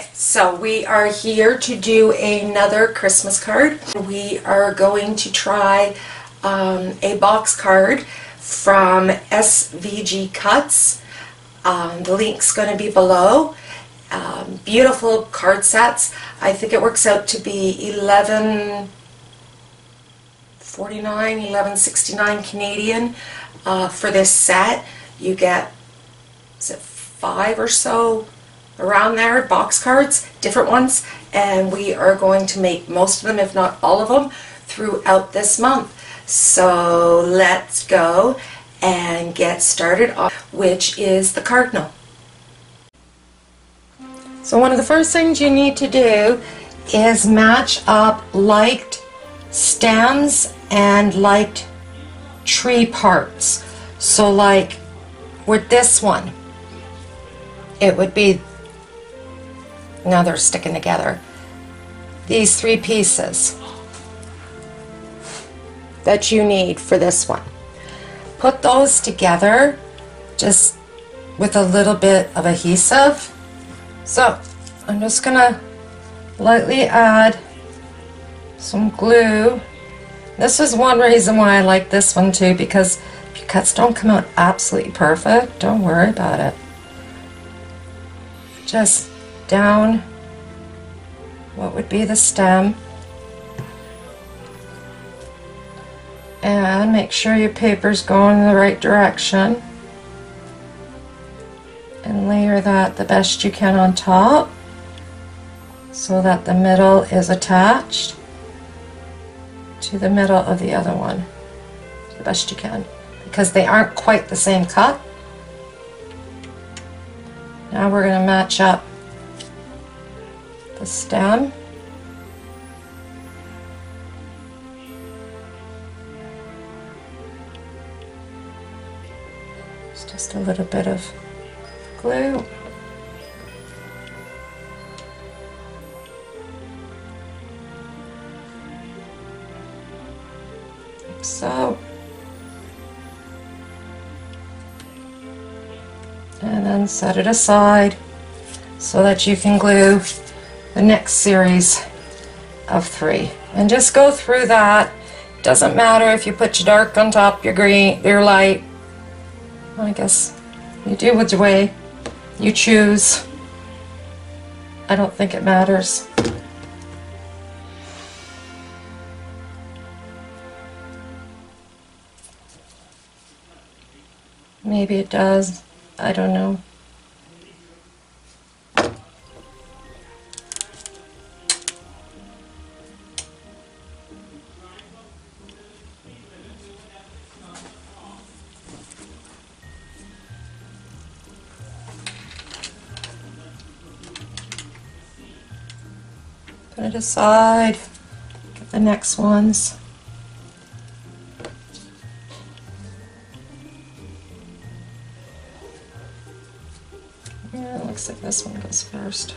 Okay, so we are here to do another Christmas card. We are going to try a box card from SVGcuts. The link's going to be below. Beautiful card sets. I think it works out to be $11.49, $11.69 Canadian for this set. You get, is it 5 or so around there, box cards, different ones, and we are going to make most of them, if not all of them, throughout this month. So let's go and get started off, which is the Cardinal. So one of the first things you need to do is match up liked stems and liked tree parts. So like with this one, it would be, now they're sticking together, these 3 pieces that you need for this one. Put those together just with a little bit of adhesive. So I'm just gonna lightly add some glue. This is one reason why I like this one too, because if your cuts don't come out absolutely perfect, don't worry about it. Just down what would be the stem, and make sure your paper's going in the right direction, and layer that the best you can on top so that the middle is attached to the middle of the other one the best you can, because they aren't quite the same cut. Now we're going to match up the stem. It's just a little bit of glue. Like so. And then set it aside so that you can glue the next series of 3. And just go through that. Doesn't matter if you put your dark on top, your green, your light. I guess you do which way you choose. I don't think it matters. Maybe it does. I don't know. Put it aside. Get the next ones. Yeah, it looks like this one goes first.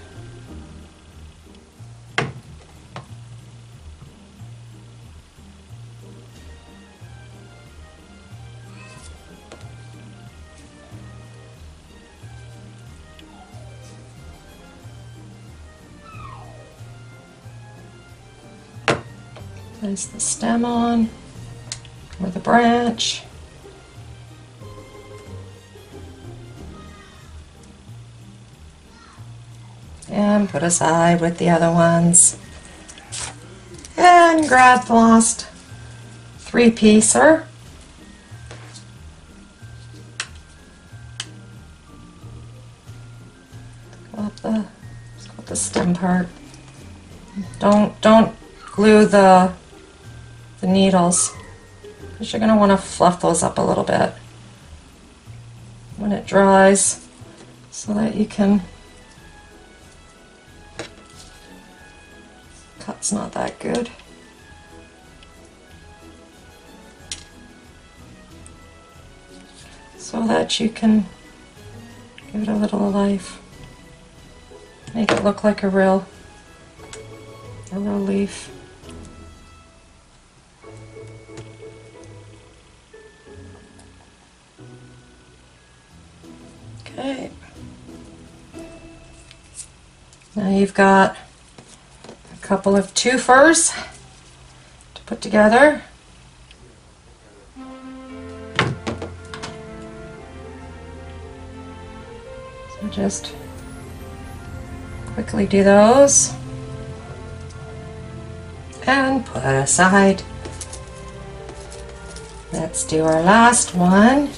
Place the stem on, or the branch. And put aside with the other ones. And grab the last 3-piecer. Let's go with the stem part. Don't glue the needles, because you're going to want to fluff those up a little bit when it dries so that you can. Cut's not that good. So that you can give it a little life. Make it look like a real leaf. Okay. Now you've got a couple of twofers to put together. So just quickly do those and put aside. Let's do our last one.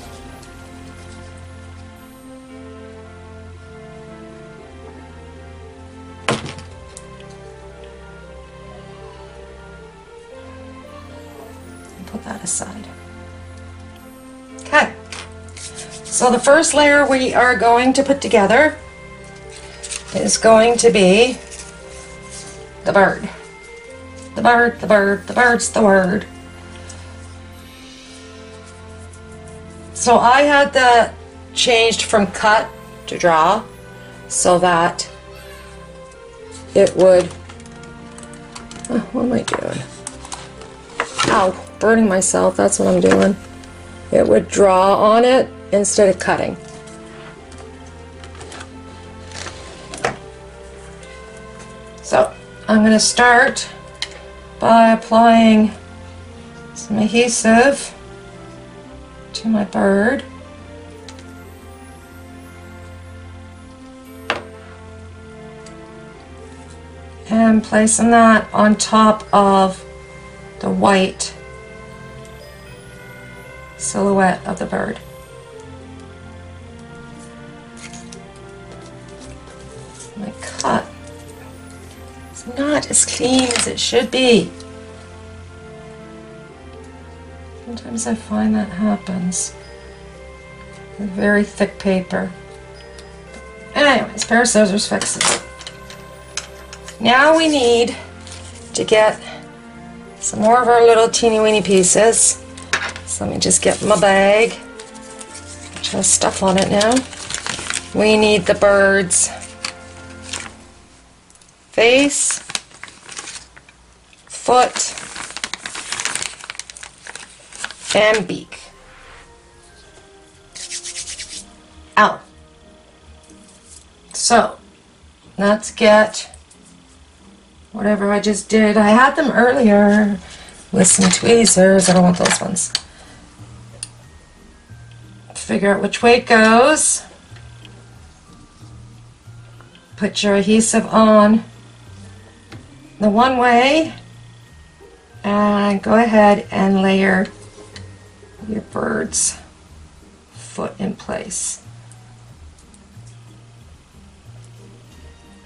Put that aside. Okay, so the first layer we are going to put together is going to be the bird. The bird, the bird, the bird's the word. So I had that changed from cut to draw so that it would, what am I doing? Ow, burning myself, that's what I'm doing. It would draw on it instead of cutting. So I'm going to start by applying some adhesive to my bird. And placing that on top of the white silhouette of the bird. My cut is not as clean as it should be. Sometimes I find that happens with very thick paper. Anyways, pair of scissors fixes it. Now we need to get some more of our little teeny weeny pieces. So let me just get my bag, which has stuff on it now. We need the bird's face, foot, and beak. Ow. So let's get whatever I just did. I had them earlier with some tweezers. I don't want those ones. Figure out which way it goes. Put your adhesive on the one way and go ahead and layer your bird's foot in place.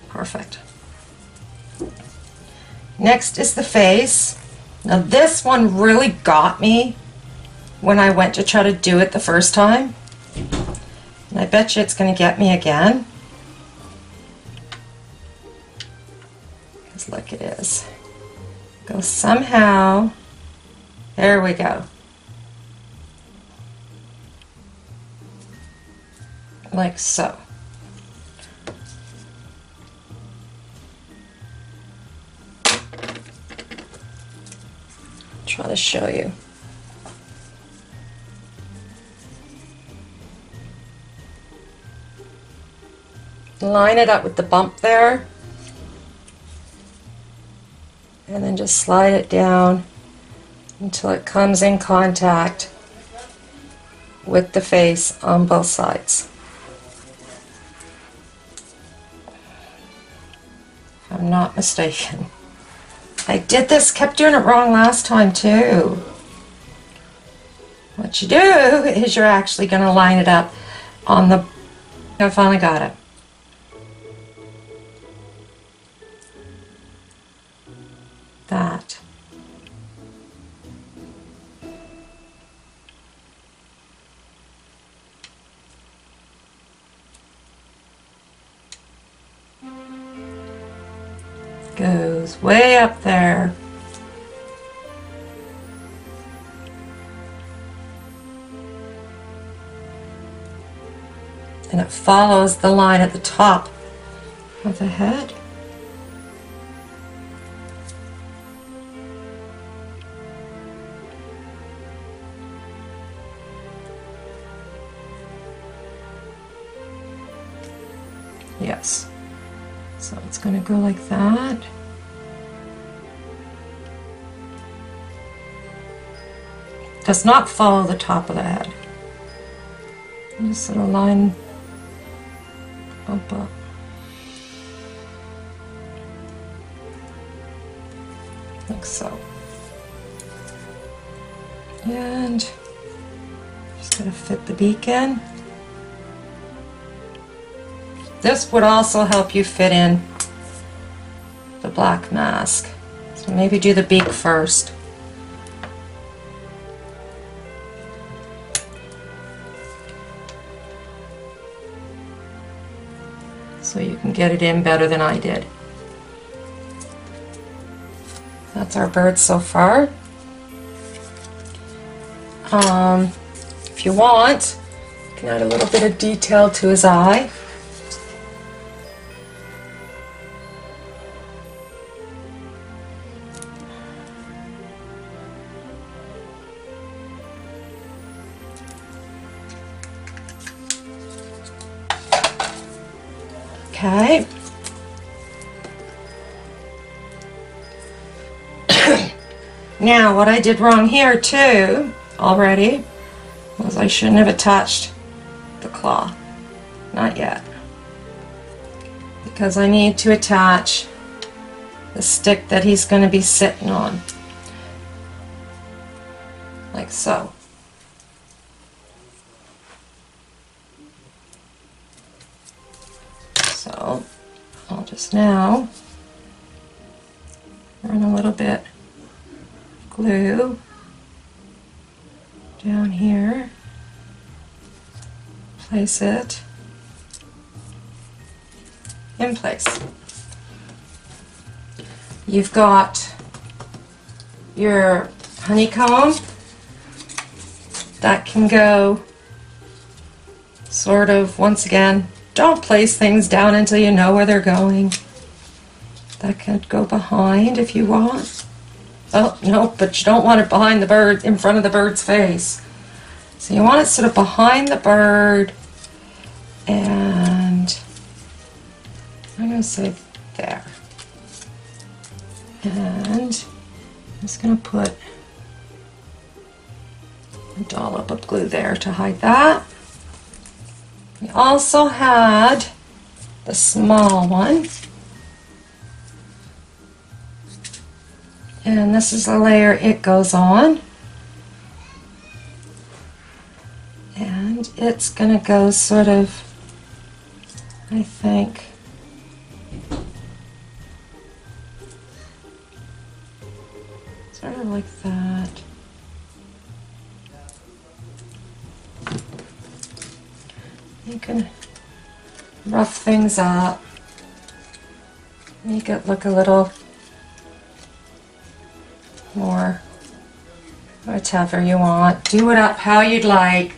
Perfect. Next is the face. Now this one really got me when I went to try to do it the first time. And I bet you it's going to get me again. Because look, it is. Go somehow. There we go. Like so. Try to show you. Line it up with the bump there, and then just slide it down until it comes in contact with the face on both sides. If I'm not mistaken. I did this, kept doing it wrong last time too. What you do is you're actually going to line it up on the, I finally got it. That. Goes way up there. And it follows the line at the top of the head. Yes. So it's going to go like that. Does not follow the top of the head. Just sort of line up. Like so. And just going to fit the beak in. This would also help you fit in the black mask. So maybe do the beak first. So you can get it in better than I did. That's our bird so far. If you want, you can add a little bit of detail to his eye. Okay. Now, what I did wrong here too, already, was I shouldn't have attached the claw. Not yet. Because I need to attach the stick that he's going to be sitting on. Like so. So, I'll just now run a little bit of glue down here, place it in place. You've got your honeycomb that can go sort of, once again, don't place things down until you know where they're going. That can go behind if you want. Oh, no, but you don't want it behind the bird, in front of the bird's face. So you want it sort of behind the bird, and I'm going to say there. And I'm just going to put a dollop of glue there to hide that. We also had the small one, and this is the layer it goes on, and it's going to go sort of, I think, sort of like that. You can rough things up, make it look a little more whatever you want. Do it up how you'd like.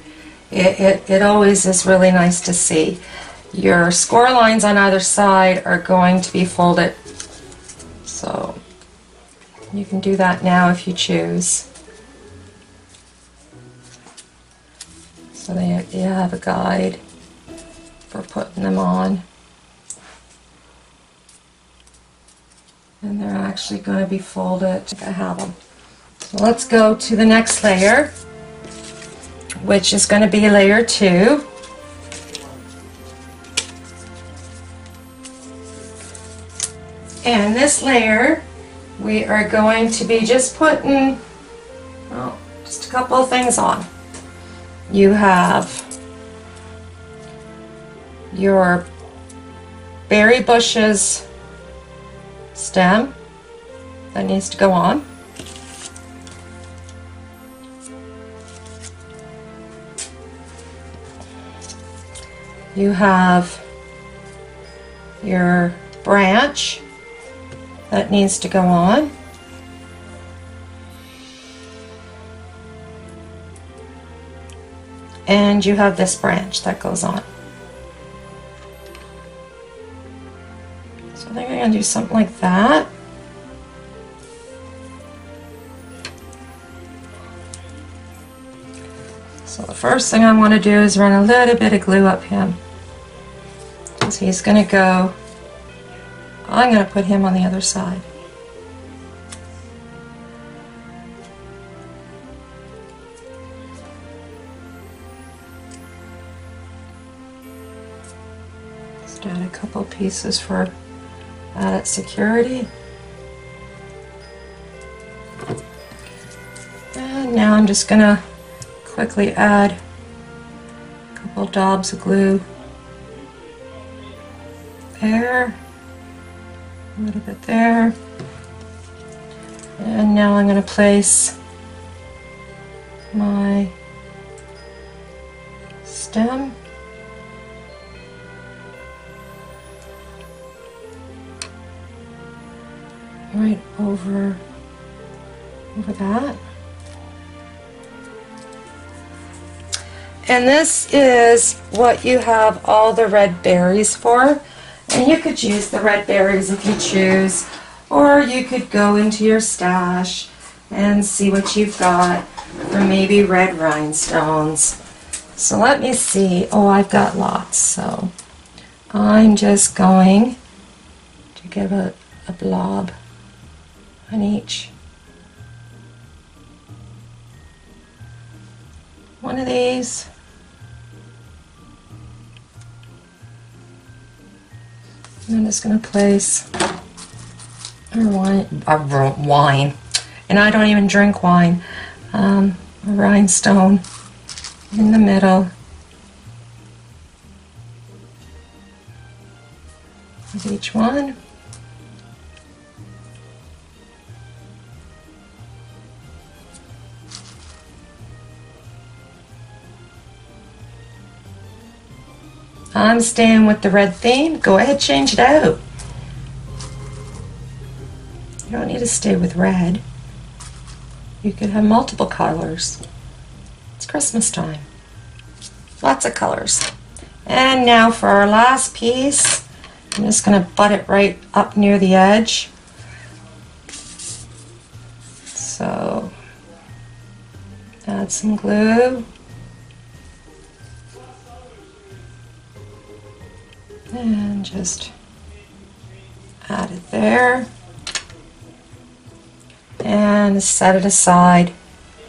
It always is really nice to see. Your score lines on either side are going to be folded, so you can do that now if you choose. So that you have a guide for putting them on. And they're actually going to be folded. I think I have them. So let's go to the next layer, which is going to be layer 2. And this layer, we are going to be just putting, well, just a couple of things on. You have your berry bushes stem that needs to go on. You have your branch that needs to go on. And you have this branch that goes on. So I think I'm going to do something like that. So the first thing I want to do is run a little bit of glue up him, because he's going to go I'm going to put him on the other side. Just add a couple pieces for added security. And now I'm just going to quickly add a couple daubs of glue there, a little bit there, and now I'm going to place my stem right over that. And this is what you have all the red berries for. And you could use the red berries if you choose, or you could go into your stash and see what you've got for maybe red rhinestones. So let me see. Oh, I've got lots, so I'm just going to give a blob on each one of these. And I'm just going to place wine, and I don't even drink wine, a rhinestone in the middle of each one. I'm staying with the red theme. Go ahead, change it out. You don't need to stay with red. You could have multiple colors. It's Christmas time. Lots of colors. And now for our last piece, I'm just going to butt it right up near the edge. So, add some glue. And just add it there and set it aside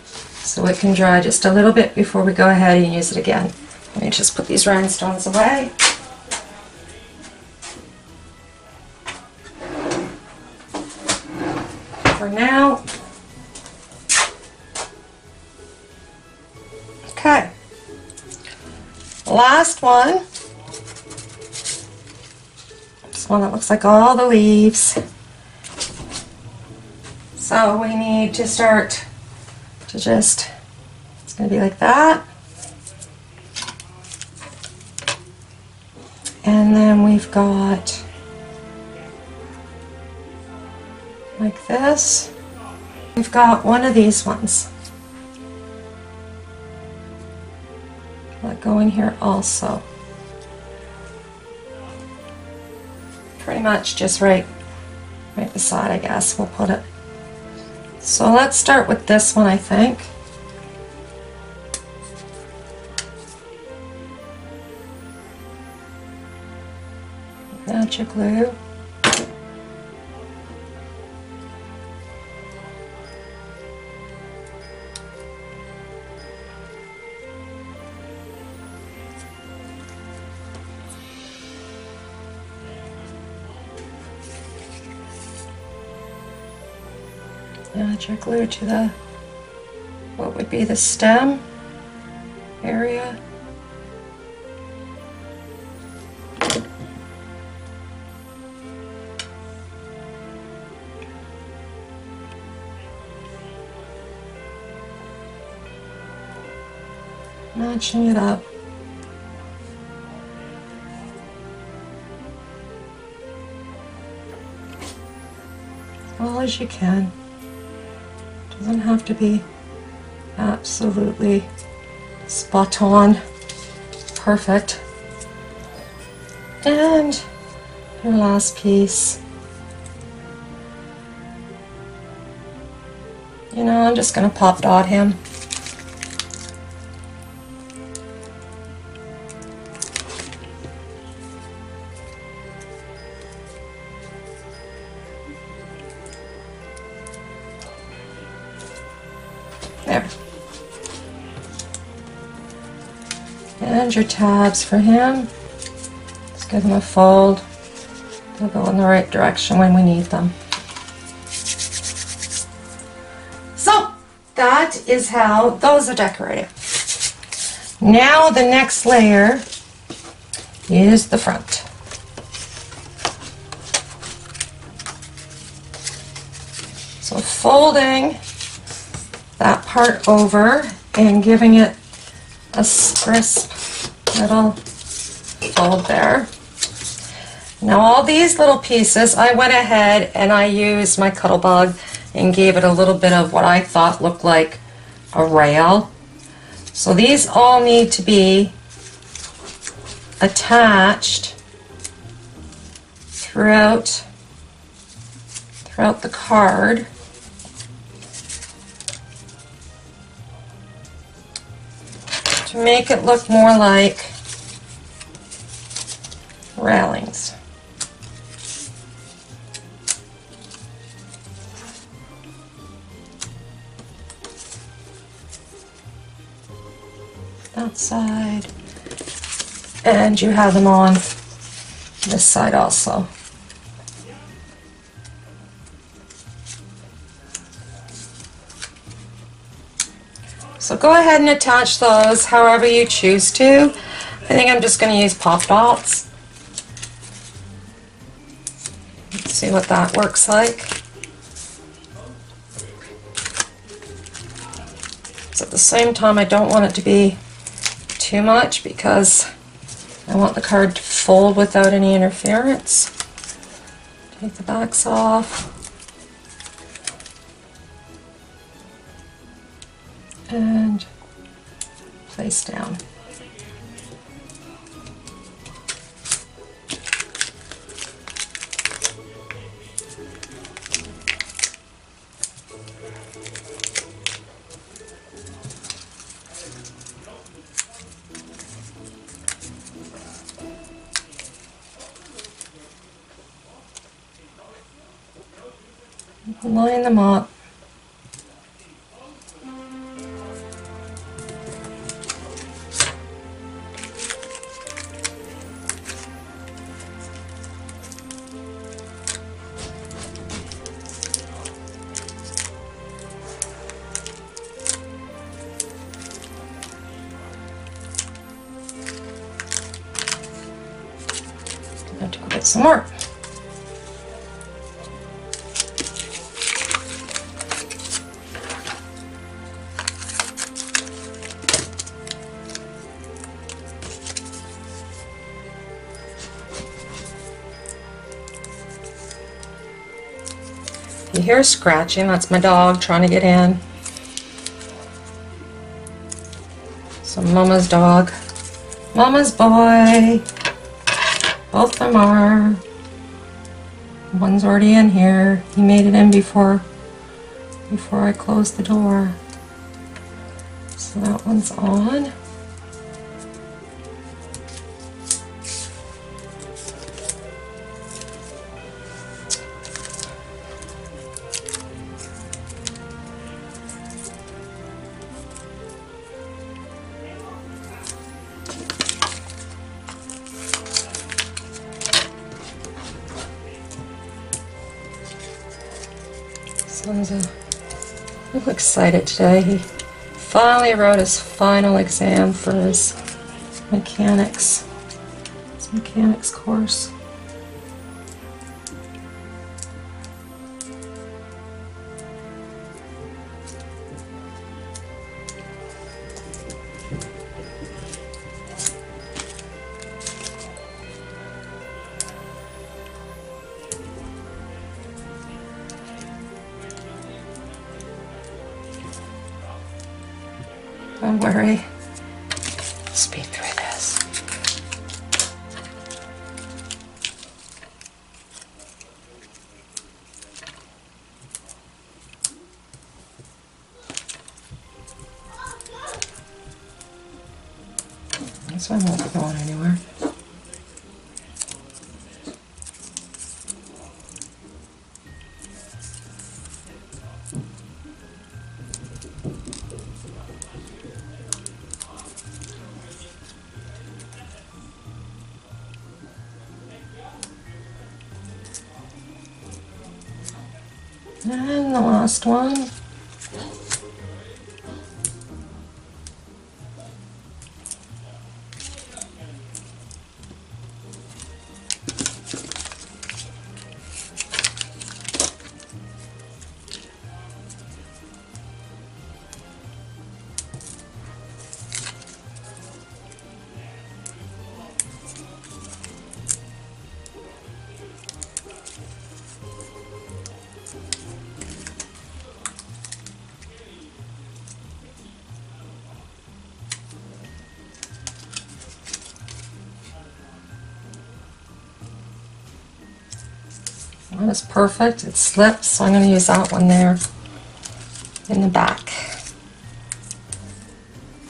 so it can dry just a little bit before we go ahead and use it again. Let me just put these rhinestones away. For now. Okay. Last one. One that looks like all the leaves. So we need to start to just, it's going to be like that. And then we've got like this. We've got one of these ones. Let go in here also. Pretty much just right beside, I guess we'll put it. So let's start with this one, I think. Magic glue. Magic glue to the, what would be the stem area. Matching it up. As well as you can. Doesn't have to be absolutely spot on, perfect. And your last piece. You know, I'm just going to pop dot him. There. And your tabs for him. Just give them a fold. They'll go in the right direction when we need them. So that is how those are decorated. Now the next layer is the front. So folding that part over and giving it a crisp little fold there. Now all these little pieces, I went ahead and I used my Cuddle Bug and gave it a little bit of what I thought looked like a rail. So these all need to be attached throughout the card. To make it look more like railings. Outside, and you have them on this side also. So go ahead and attach those however you choose to. I think I'm just going to use pop dots. Let's see what that works like. So at the same time, I don't want it to be too much because I want the card to fold without any interference. Take the backs off. And place down. Line them up. I have to go get some more. You hear scratching, that's my dog trying to get in. So Mama's dog, Mama's boy, both of them are. One's already in here. He made it in before I closed the door. So that one's on. Son's a little excited today. He finally wrote his final exam for his mechanics course. Don't worry. Speed through this. This one won't be going anywhere. And the last one. That is perfect. It slips, so I'm going to use that one there in the back.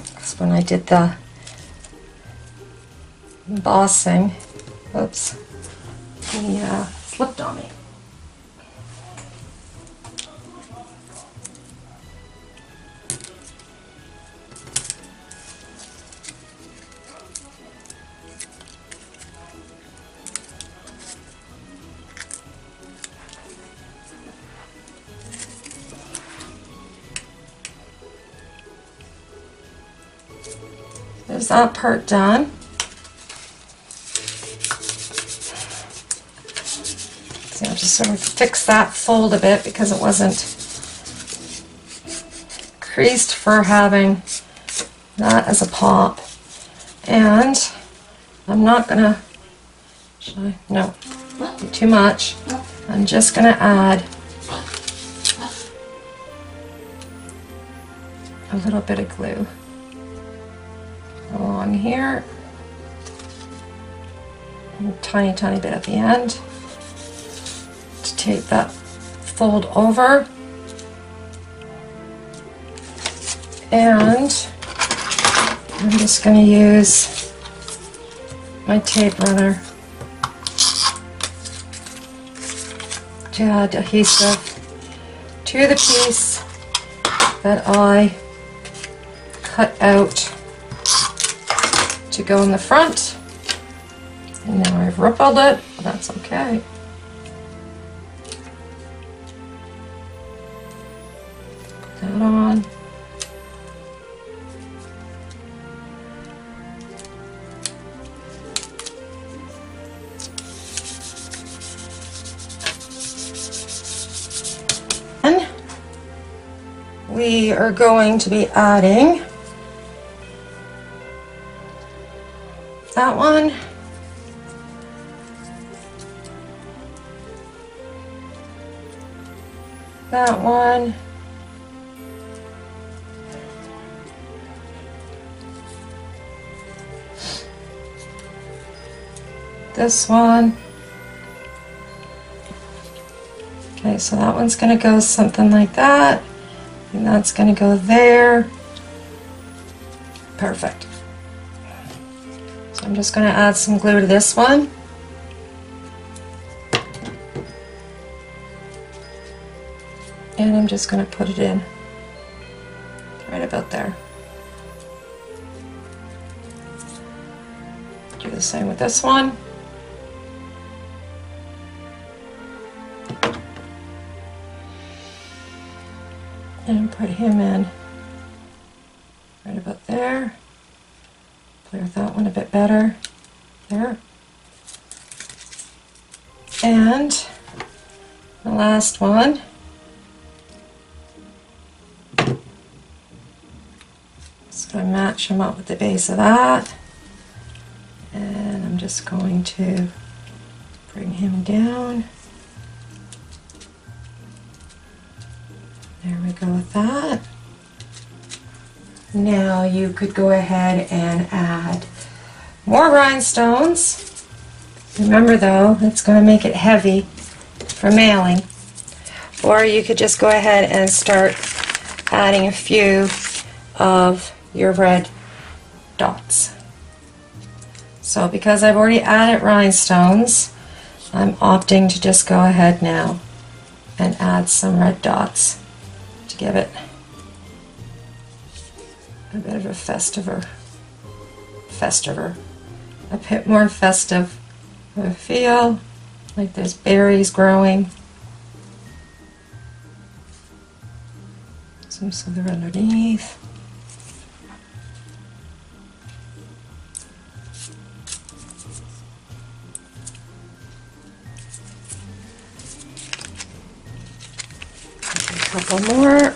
Because when I did the embossing, oops, he slipped on me. There's that part done. So I'll just sort of fix that fold a bit because it wasn't creased for having that as a pop. And I'm not gonna, should I? No, too much. I'm just gonna add a little bit of glue along here, and a tiny bit at the end to take that fold over. And I'm just going to use my tape runner to add adhesive to the piece that I cut out to go in the front. And now I've rippled it, but that's okay. Put that on. And we are going to be adding that one, that one, this one. Okay, so that one's going to go something like that, and that's going to go there. Perfect. I'm just going to add some glue to this one. And I'm just going to put it in right about there. Do the same with this one. And put him in right about there. Play with that one a bit better. There. And the last one. Just going to match him up with the base of that. And I'm just going to bring him down. There we go with that. Now you could go ahead and add more rhinestones. Remember though, it's going to make it heavy for mailing. Or you could just go ahead and start adding a few of your red dots. So because I've already added rhinestones, I'm opting to just go ahead now and add some red dots to give it a bit of a a bit more festive feel, like there's berries growing. some silver underneath. A couple more.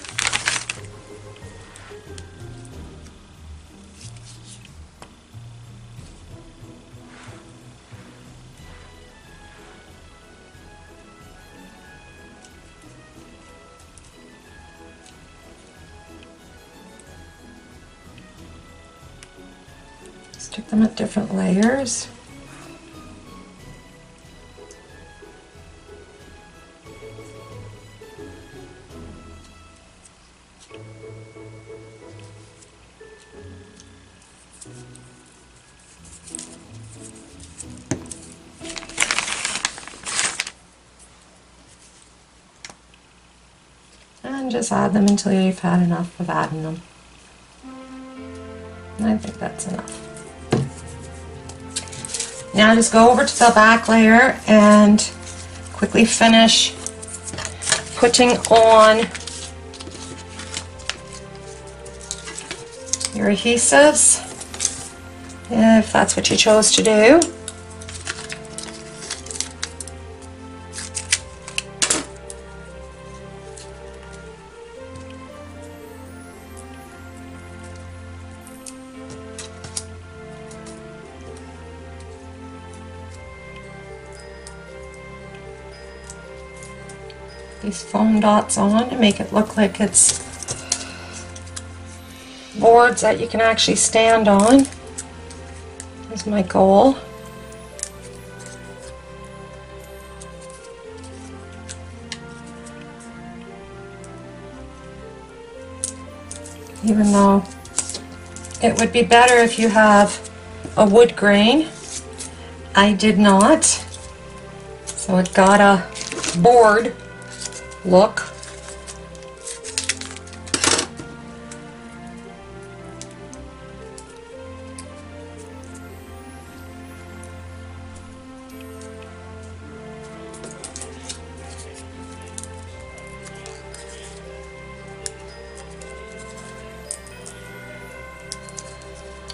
Stick them at different layers. And just add them until you've had enough of adding them. And I think that's enough. Now just go over to the back layer and quickly finish putting on your adhesives, if that's what you chose to do. These foam dots on to make it look like it's boards that you can actually stand on is my goal. Even though it would be better if you have a wood grain, I did not, so it got a board look.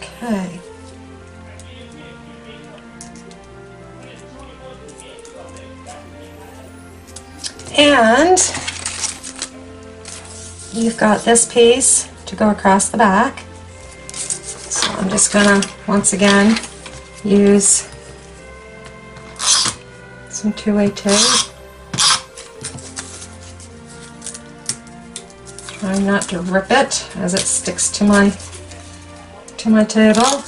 Okay. And you've got this piece to go across the back. So I'm just gonna, once again, use some two-way tape. Try not to rip it as it sticks to my table.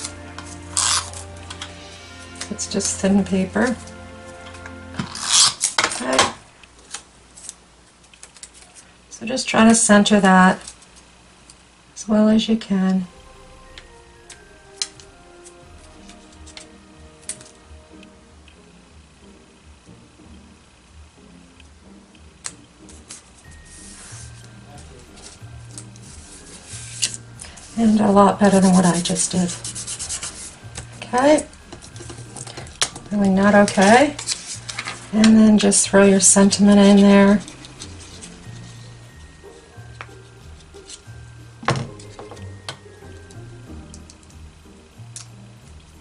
It's just thin paper. Okay. So just try to center that as well as you can. And a lot better than what I just did. Okay. Really not okay. And then just throw your sentiment in there.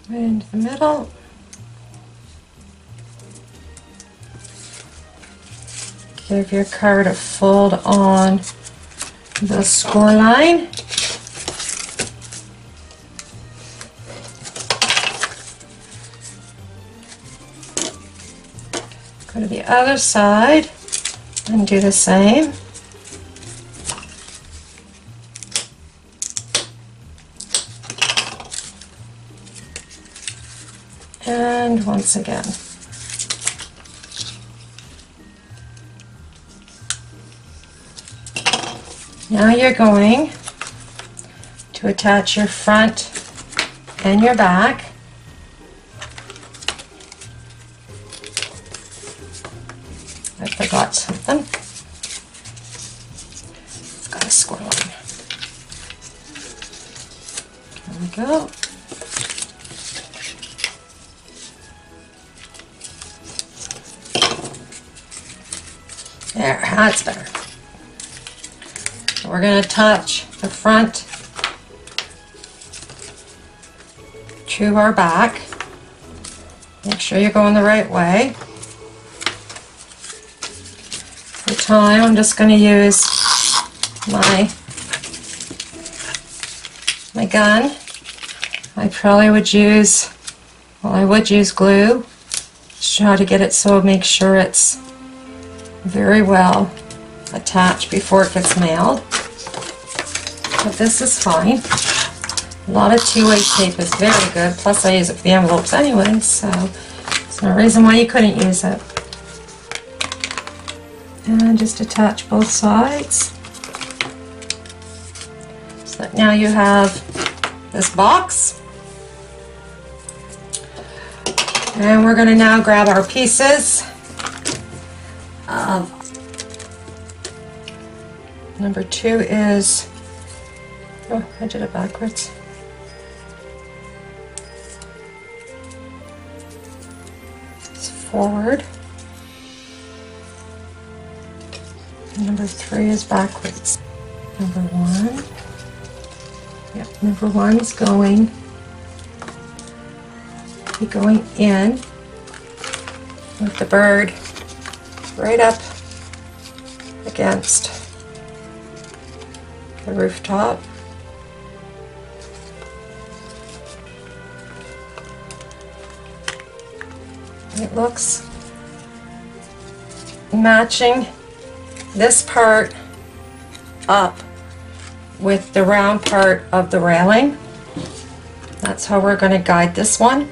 Right into the middle. Give your card a fold on the score line. Go to the other side and do the same. And once again. Now you're going to attach your front and your back. I forgot something. It's got a score line. There we go. There, that's better. We're going to attach the front to our back. Make sure you're going the right way. For time, I'm just going to use my gun. I probably would use, well, I would use glue. Just try to get it so make sure it's very well attached before it gets mailed. But this is fine. A lot of two-way tape is very good, plus I use it for the envelopes anyway, so there's no reason why you couldn't use it. And just attach both sides. So that now you have this box. And we're going to now grab our pieces of number 2 is, oh, I did it backwards. It's forward. And number 3 is backwards. Number 1. Yep, number 1's going in with the bird right up against the rooftop. It looks matching this part up with the round part of the railing. That's how we're going to guide this one.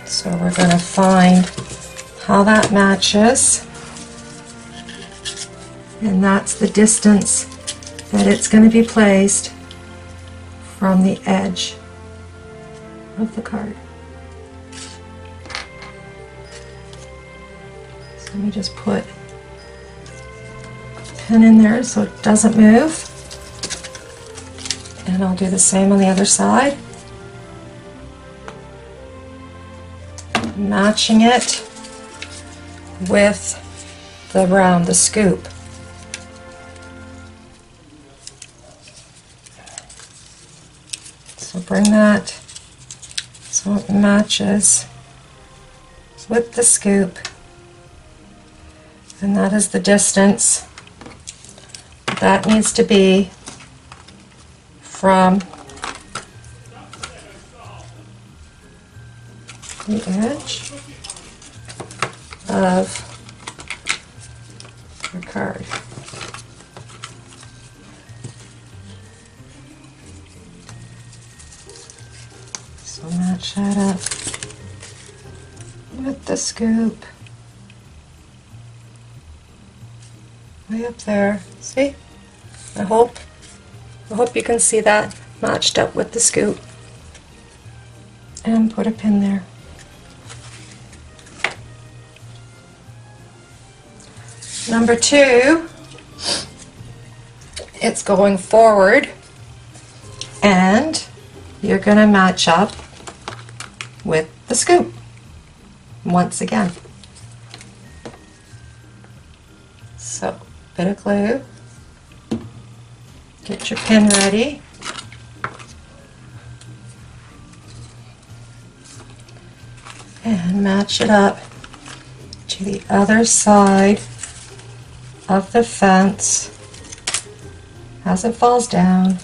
So we're going to find how that matches, and that's the distance that it's going to be placed from the edge of the card. So let me just put a pin in there so it doesn't move, and I'll do the same on the other side. Matching it with the round, the scoop. So bring that so it matches with the scoop, and that is the distance that needs to be from the edge of the card. So match that up with the scoop. Way up there. See? I hope you can see that matched up with the scoop. And put a pin there. Number 2, it's going forward, and you're going to match up with the scoop once again. So, bit of glue, get your pin ready, and match it up to the other side of the fence as it falls down.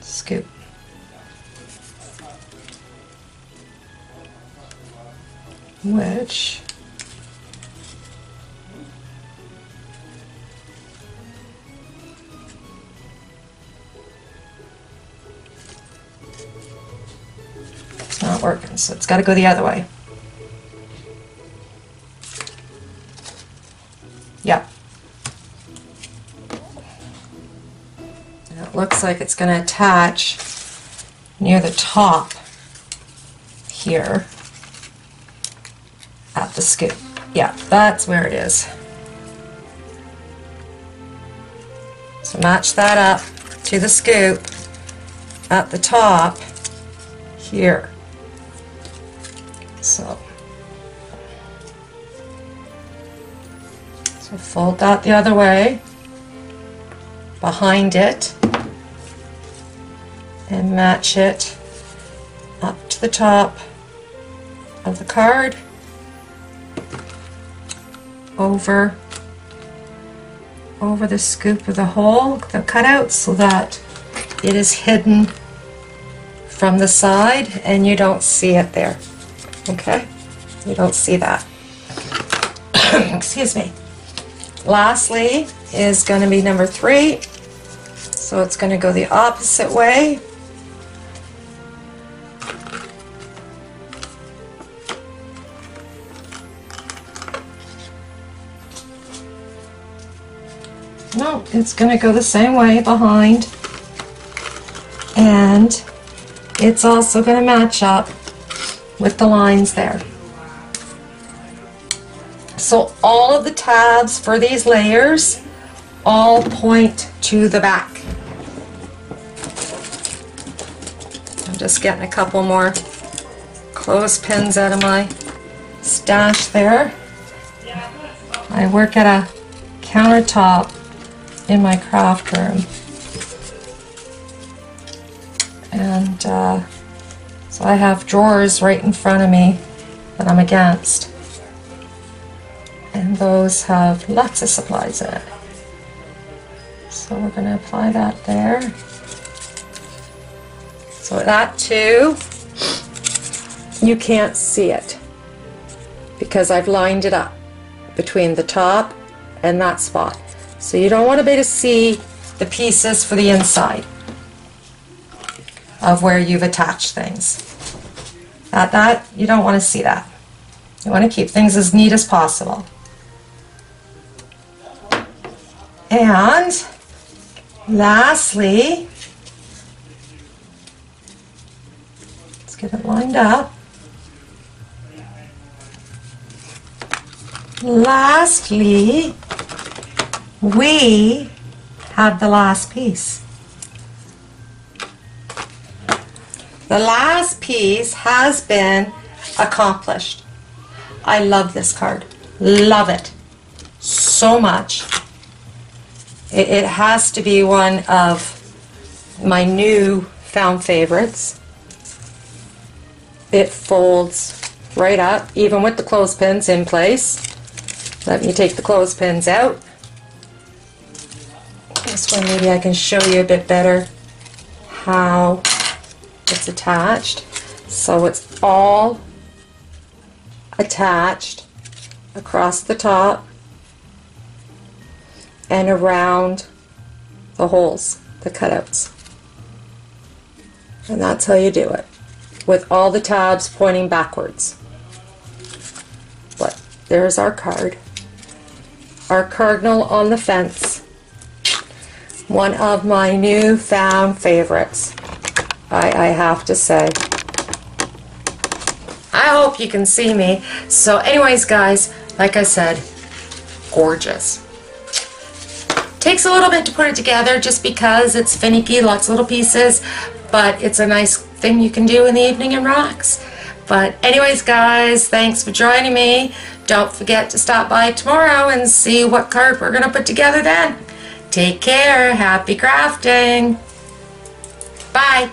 Scoop. Which it's not working, so it's got to go the other way. Yep. And it looks like it's going to attach near the top here at the scoop. Yeah, that's where it is. So match that up to the scoop at the top here So fold that the other way, behind it, and match it up to the top of the card, over the scoop of the hole, the cutout, so that it is hidden from the side and you don't see it there. Okay? You don't see that. Excuse me. Lastly is going to be number 3. So it's going to go the opposite way. No, it's going to go the same way behind, and it's also going to match up with the lines there. So all of the tabs for these layers all point to the back. I'm just getting a couple more clothespins out of my stash there. I work at a countertop in my craft room, and so I have drawers right in front of me that I'm against, and those have lots of supplies in it. So we're going to apply that there. So that too, you can't see it because I've lined it up between the top and that spot. So you don't want to be able to see the pieces for the inside of where you've attached things. That you don't want to see that. You want to keep things as neat as possible. And lastly, let's get it lined up. Lastly, we have the last piece. The last piece has been accomplished. I love this card. Love it so much. It has to be one of my new found favorites. It folds right up, even with the clothespins in place. Let me take the clothespins out. This one maybe I can show you a bit better how it's attached. So it's all attached across the top and around the holes, the cutouts. And that's how you do it, with all the tabs pointing backwards. But there's our card. Our Cardinal on the fence. One of my new found favorites, I have to say. I hope you can see me. So anyways guys, like I said, gorgeous. Takes a little bit to put it together just because it's finicky, lots of little pieces, but it's a nice thing you can do in the evening and relax. But anyways guys, thanks for joining me. Don't forget to stop by tomorrow and see what card we're going to put together then. Take care. Happy crafting. Bye.